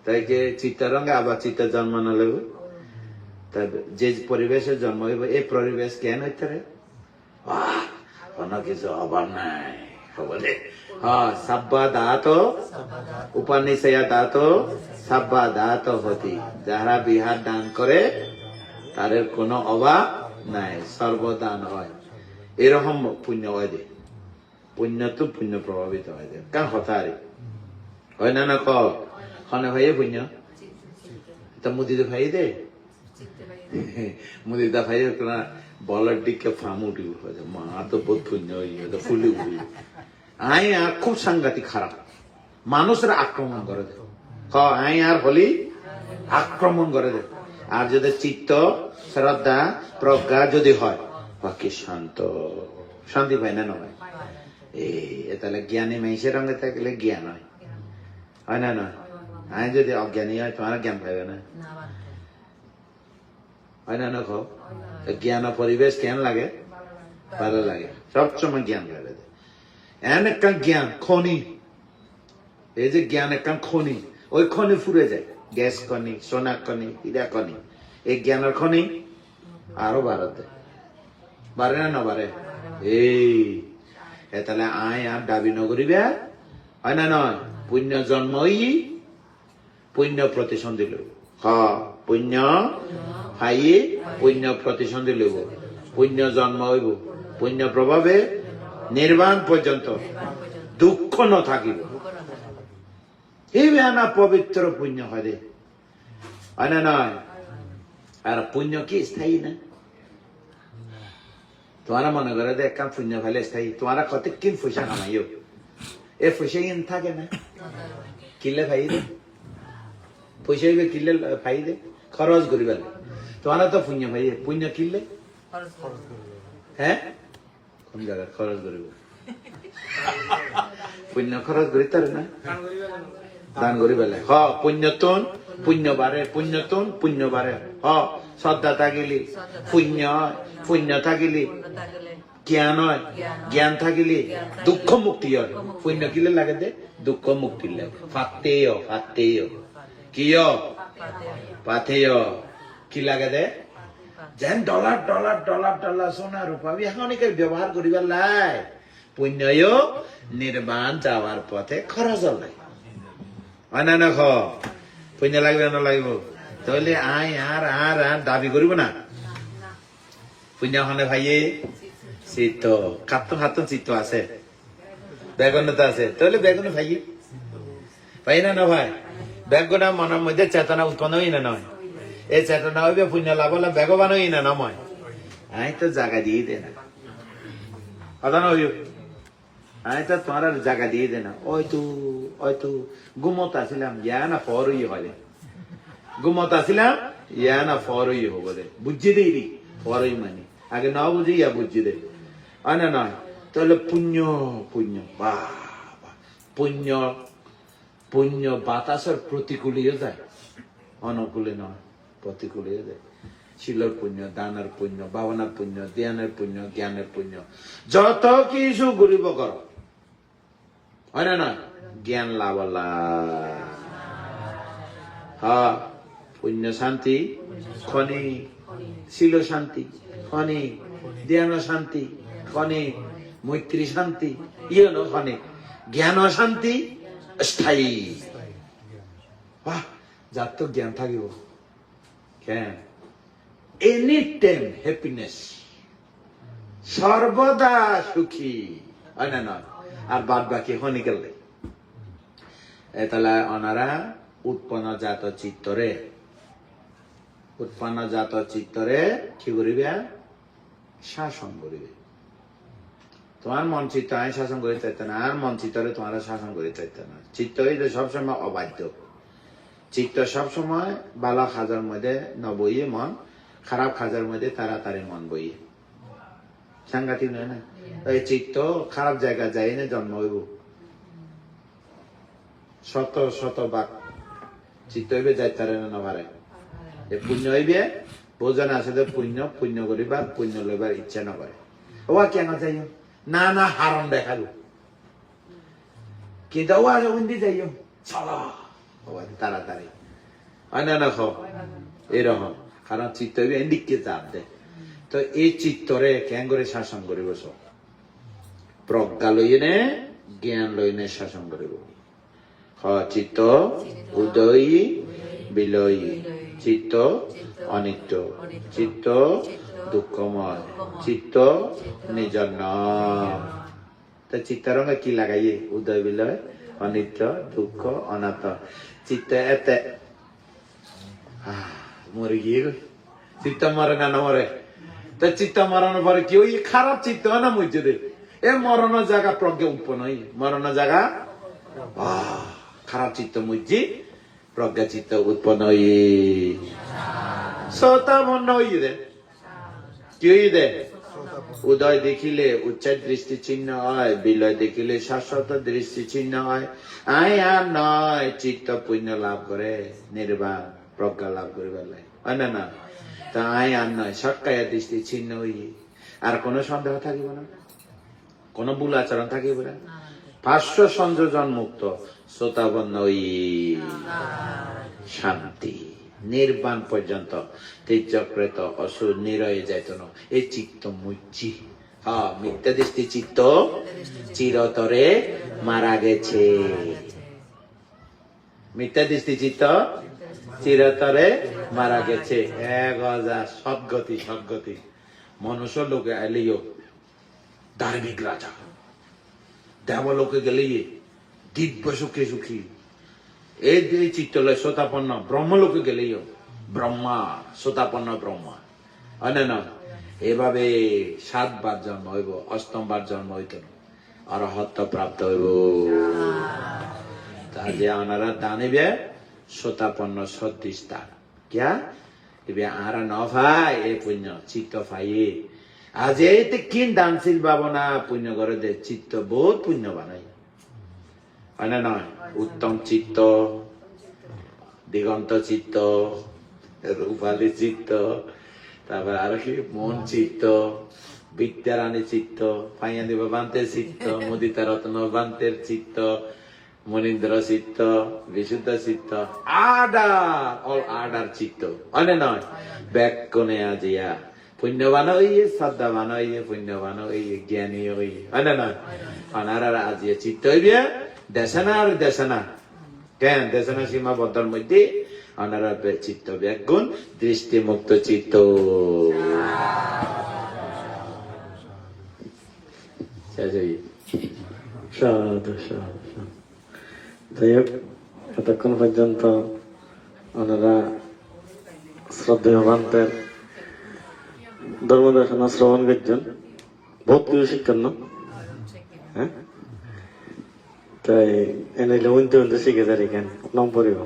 তাই কে চিত্তার রঙে আবার চিত্তার জন্ম না লাগবে। যে পরিবেশের জন্ম হইব, এই পরিবেশ কেন হইতে রে? কোনো কিছু অভাব নাই, হ্যাঁ সাব্বা দাত উপানিশয়া দাত সাব্বা দাত হতি, যারা বিহার দান করে তাদের কোনো অভাব নাই, সর্বদান হয়। এরকম পুণ্য হয় দে, পুণ্য তো পুণ্য প্রভাবিত হয় দে, কারণ হতারে হয় না না কনে ভাইয়ে পুণ্য তা মুদিতে ভাই দে মুদিতা ভাই বলার দিকে ফার্ম উঠি মা তো বহুত পুণ্য হয়ে ফুলি উঠি আই আর খুব সাংঘাতিক খারাপ, মানুষের আক্রমণ করে দে, আই আর হলি আক্রমণ করে দে। আর যদি চিত্ত শ্রদ্ধা প্রজ্ঞা যদি হয় বাকি শান্ত শান্তি পায় না নয়। তাহলে জ্ঞানী মানুষের রঙে থাকলে জ্ঞান হয় না নয়। আমি যদি অজ্ঞানী হয় তোমার জ্ঞান পাইবে না, হয় না না জ্ঞান পরিবেশ কেন লাগে, ভালো লাগে, সবসময় জ্ঞান পাইবে। এন একটা জ্ঞান খনি, এই যে জ্ঞান একটা খনি, ওই খনি ফুরে যায়, গ্যাস খনি, সোনা খনি, হীরা খনি, এই জ্ঞানের খনি আরো বাড়াতে বাড়ে না বাড়ে। তাহলে আয় আর দাবি নগরিবে হয় না নয়। পুণ্য জন্মই পুণ্য প্রতিসন্ধি লব, পুণ্য খাইয়ে পুণ্য প্রতিসন্ধি লব, পুণ্য জন্ম হইব, পুণ্য প্রভাবে নির্বাণ পর্যন্ত দুঃখ ন থাকিব। এই না পবিত্র পুণ্য হয় না নয়। আর পুণ্য কি স্থায়ী না? তোমারা মনে করে যে একটা পুণ্য ফেলে স্থায়ী, তোমারা কত কিন পয়সা কামাইও, এ পয়সা কিন থাকে না, কিনলে ভাই দে পয়সা হইবে, কিনলে ভাই দে খরচ করি পেলে, তোমারা তো পুণ্য ভাই পুণ্য কিনলে হ্যাঁ কোন জায়গায় খরচ করিব, পুণ্য খরচ করি তার না দান করি পেলে। পুণ্যতন পুণ্য বাড়ে, পুণ্যতন পুণ্য বাড়ে। শ্রদ্ধা থাকিলি পুণ্য, পুণ্য থাকিলি জ্ঞান হয়, জ্ঞান থাকিলি দুঃখ মুক্তি হয়। পুণ্য কিলে লাগে দে দুঃখ মুক্তি লাগে। ফাতেয় ফাতেয় কিয় পাথেয় কি লাগে দে যেন ডলার ডলার ডলার ডলার সোনা রূপা এখনকে ব্যবহার করিবার লাই, পুণ্যয় নির্বাণ যাওয়ার পথে খরচ লাই হয় না না পুণ্য লাগবে না লাগবে। তাহলে আয় আর আর আর দাবি করিব না পুণ্য হলে ভাইয়ে চিত্ত খাতন খাতন চিত্ত আছে, বেগুনতা আছে, তাহলে বেগুন ভাই ভাই না না ভাই বেগুনা মনের মধ্যে চেতনা উৎপন্ন হই না নয়, এই চেতনা হইবে পুণ্য লাভ হলে বেগবান হই না নয়। আই তো জায়গা দিয়ে দে না কথা না হইব, আই তো তোমার জায়গা দিয়ে দে না। হয়তো গুমত আসিলাম ইয়া না ফর হয়, গুমত আসিলাম ইয়া না ফর হবো দে বুঝি দেই রি ফরই মানে আগে না বুঝি ইয়া বুঝি দে হয় না নয়। তাহলে পুণ্য পুণ্য বাবা পুণ্য পুণ্য বাতাসের প্রতিকূলীয় যায়, অনুকূলে নয় প্রতিকূলীয় যায়। শিলর পুণ্য, দানের পুণ্য, ভাবনার পুণ্য, ধ্যানের পুণ্য, জ্ঞানের পুণ্য, যত কিছু গরিব কর হয় না নয় জ্ঞান লাভ পুণ্য শান্তি খনি, শিল শান্তি খনি, ধ্যান শান্তি খনি, মৈত্রী শান্তি ইয়ে খনি, জ্ঞান শান্তি স্থায়ী। যার তো জ্ঞান থাকিব কেন এনি টাইম হ্যাপিনেস, সর্বদা সুখী হয় না নয়। আর বাদ বাকি হনি গেলে তাহলে ওনারা উৎপন্ন জাত চিত্তরে কি করিবে শাসন করিবে। তোমার মন চিত্ত আমি শাসন করে চাইতে না, আর মন চিত্তরে তোমার শাসন করে চাইতে না। চিত্ত হইলে সবসময় অবাধ্য, চিত্ত সবসময় ভালো খাজার মধ্যে নবইয়ে মন, খারাপ খাজার মধ্যে তাড়াতাড়ি মন বইয়ে, সাংঘাতিক নয় না। এই চিত্ত খারাপ জায়গা যাই না জন্ম হইব, শত শত বাক চিত্ত হইবে যাইতারে না পারে। পুণ্য হইবে বোঝান আছে পুণ্য পুণ্য করিবার পুণ্য লইবার ইচ্ছা না করে, ওয়া কেন যাই না না হারণ দেখালো কিন্তু ওয়া উন্দি যাই চলো তাড়াতাড়ি হয় না না এরকম। কারণ চিত্ত হইবে এদিকে চাপ দেয়। তো এই চিত্তরে কেন করে শাসন করিব, সব প্রজ্ঞা লইয়ে নে জ্ঞান লইনে শাসন করিব চিত্ত উদয়ী বিলয়ী, চিত্ত অনিত্য, চিত্ত দুঃখময়, চিত্ত নিজর নয়। তা চিত্তরঙ্গে কি লাগাইয়ে? উদয় বিলয়, অনিত্য, দুঃখ, অনাথ। চিত্ত এতে মরে গিয়ে চিত্ত মরে না মরে। তা চিত্ত মরানোর পরে কি ওই খারাপ চিত্ত হয় না মসজিদে? এ মরণের জায়গা প্রজ্ঞা উৎপন্ন হয়, মরণের জায়গা খারাপ চিত্ত মসজিদ, প্রজ্ঞা চিত্ত উৎপন্ন হয়। শ্রোতা মন হইয়ে দে, কি হইয়ে দে? উদয় দেখিলে উচ্চার দৃষ্টি চিহ্ন হয়, বিলয় দেখিলে শাশ্বত দৃষ্টি চিহ্ন হয়। আয় আর নয়, চিত্ত পুণ্য লাভ করে, নির্বাণ প্রজ্ঞা লাভ করে বেলায়, হয় না? না, তা আয় আর নয়, সক্কায়া দৃষ্টি চিহ্ন হইয়ে আর কোন সন্দেহ থাকিব না, কোন ভুল আচরণ থাকিব না। ভাষ্য সংযোজন মুক্ত, শ্রোতাবন্ধ শান্তি নির্বাণ পর্যন্ত তেজকৃত অসুর নিরয়ে যাইত না। এই চিত্ত মুচি মিথ্যা দৃষ্টি চিত্ত চিরতরে মারা গেছে। মিথ্যা দৃষ্টি চিত্ত চিরতরে মারা গেছে। এক হাজার সদ্গতি সদ্গতি মনুষ্য লোকে এলিও ধার্মিক রাজা, দেবলোকে গেলে দিব্য সুখে সুখী। এই চিত্তলয় শ্রোতাপন্ন ব্রহ্মলোকে গেলেও ব্রহ্মা, শ্রোতাপন্ন ব্রহ্মা, হয় না? এভাবে 7 বার জন্ম হইব, 8ম বার জন্ম হইত না, অরহত্ব প্রাপ্ত হইব। তা যে আনারা দানিবে শ্রোতাপন্ন সদৃষ্টার ক্যা এবে আরা ন ভাই এ পুণ্য চিত্ত ফাইয়ে আজ এইতে কিন দানশীল ভাবনা পুণ্য করে দে, চিত্ত বহুত পুণ্য বানাই, হয় না? নয় উত্তম চিত্ত, দিগন্ত চিত্ত, রূপালী চিত্ত, তারপর আর কি মন চিত্ত, বিদ্যারানী চিত্ত, পাইয়া দিব বান্তের চিত্ত, মুদিতা রত্ন বান্তের চিত্ত, মনীন্দ্র চিত্ত, বিশুদ্ধ চিত্ত, অল আডার চিত্ত, হয় না? নয় ব্যাকনে আজিয়া পুণ্যবান হইয়ে, শ্রদ্ধাবান হইয়ে, পুণ্যবান হইয়ে, জ্ঞানী হইয়ে, হয় না? নয় অনারার আজিয়া চিত্ত হইবে দেশনা আর দেশনা, কেন দেশনা সীমাবদ্ধর মধ্যে অনারা চিত্ত ব্যাগুণ দৃষ্টি মুক্ত চিত্ত। যাই হোক, এতক্ষণ পর্যন্ত ওনারা শ্রদ্ধেয় ভান্তের ধর্ম দর্শন শ্রবণ করছেন, বহুত কিছু শিক্ষণ না? হ্যাঁ, তাই এনে উনতে উনতে শিখে যার এখানে নাম পড়িব।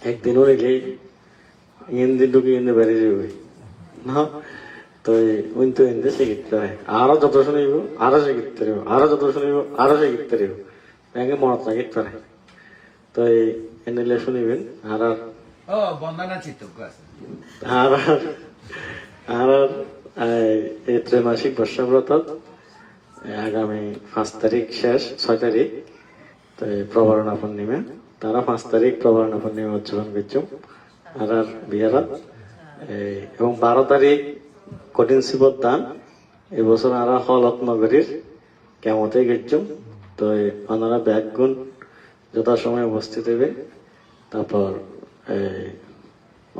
একদিন উনিলে হিন্দি ঢুকি হিন্দি বেরিয়ে যাবে না, তো উনতে উনতে শিখিতে পারে। আরো যত শুনিব আরো শিখিতে পারিব, আরো যত শুনিব আরো শিখিতে পারিব, ব্যাঙ্গে মনত রাখিতে পারে। তো এনে শুনিবেন আর বন্দনা চিত্ত আর এই ত্রৈমাসিক বর্ষব্রত আগামী 5 তারিখ শেষ, 6 তারিখ তো প্রবরণা পূর্ণিমা, তারা 5 তারিখ প্রবরণা পূর্ণিমা উদযাপন করছো আর বিহারাত, এবং 12 তারিখ কঠিন শিবর দান। এবছর আর হলত নগরীর কেমতে গেছম, তো ওনারা ব্যাগগুণ যথাসময়ে উপস্থিত হইবে, তারপর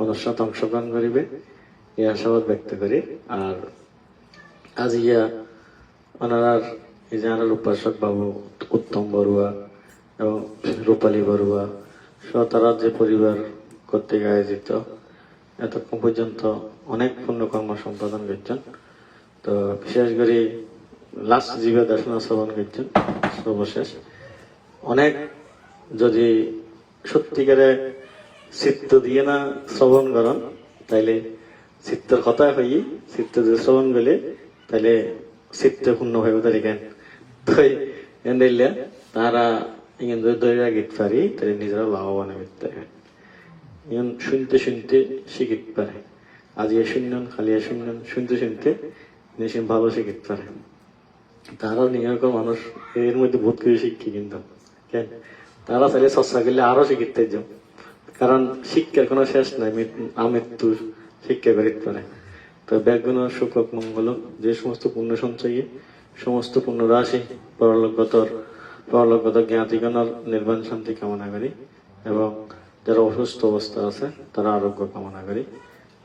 অনুষ্ঠান অংশগ্রহণ করিবে, এই আশাবাদ ব্যক্ত করি। আর আজ ইয়া ওনার এই যে আনার উপাসক বাবু উত্তম বড়ুয়া এবং রূপালী বড়ুয়া সহ তারা যে পরিবার কর্তৃক আয়োজিত এতক্ষণ পর্যন্ত অনেক পুণ্যকর্ম সম্পাদন করছেন। তো বিশেষ করে লাস্ট জীবে দর্শন শ্রবণ করছেন সর্বশেষ অনেক, যদি সত্যিকারে চিত্ত দিয়ে না শ্রবণ করেন তাইলে চিত্তের কথা হই, চিত্ত দিয়ে শ্রবণ করলে তাহলে চিত্ত পূর্ণ হয়ে উঠে কেন। তো এনে তারা দৈরা গীত পারি তাহলে নিজেরা লাভবান হইতে শুনতে শুনতে শিখিতে পারে। আজ শুনলেন খালি শুনলেন, শুনতে শুনতে নিশ্চয় ভালো শিখিতে পারে। তারা নিয়োগ মানুষ এর মধ্যে বহুত কিছু শিক্ষি, কিন্তু কেন তারা চাইলে চর্চা করলে আরো শিখিতে যাও, কারণ শিক্ষার কোনো শেষ নাই, আমৃত্যু শিক্ষা করিতে পারে। তো ব্যাগুণ সুখক মঙ্গল যে সমস্ত পুণ্য সঞ্চয়ী সমস্ত পুণ্য রাশি পরলোকগতর পরলোকগত জ্ঞাতিগণের নির্বাণ শান্তি কামনা করি এবং যারা অসুস্থ অবস্থা আছে তারা আরোগ্য কামনা করি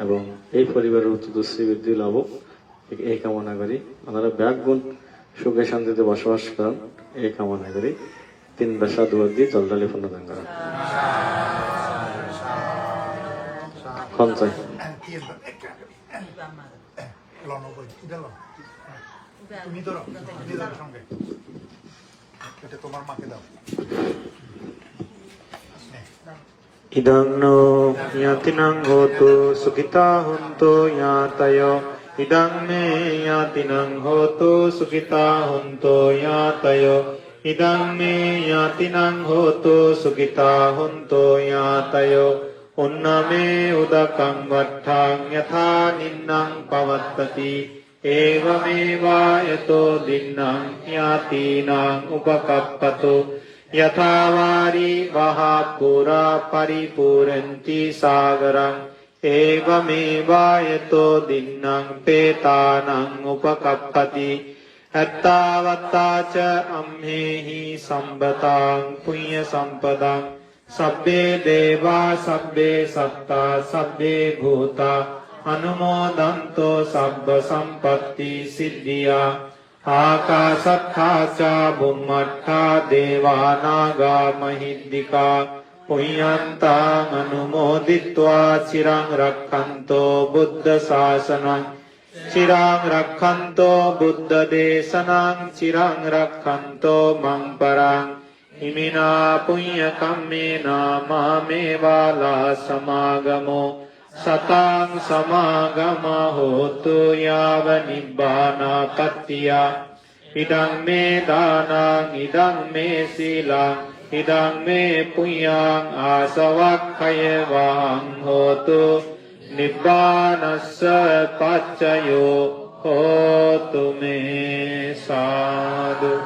এবং এই পরিবারের উচ্চ শ্রীবৃদ্ধি লাভ এই কামনা করি। ওনারা ব্যাগুণ সুখে শান্তিতে বসবাস করেন এই কামনা করি। 3 বেশা দুয়ার দিয়ে জলডালি পুণ্যদান করেন। সঞ্চয় তুমি ধরো সঙ্গে এটা তোমার মাকে দাও। Idang no yatinang hotu sukita honto yatayo. Idang me yatinang hotu sukita honto yatayo. Idang me yatinang hotu sukita honto yatayo. Unname udakang vattang yatha ninnang pavattati. Evameva yato dinnang yatinang upakappato. Yathavari vahapura paripuranti sagarang evameva yato dinnang petanang upakappati attavattaca amhehi sambatang punya sampadang sabbe deva sabbe satta sabbe bhuta anumodanto sabba sampatti siddhiya Akasatthaca bhummattha devanaga mahiddhika punyantang anumoditva cirang rakhanto buddha sasanang cirang rakhanto buddha desanang cirang rakhanto mang parang imina punya kammena mamevala samagamo Satang samagama hotu yava nibbana pattiya idang me danang idang me silang idang me punyang asavakkayevang hotu nibbanassa paccayo hotu me sadhu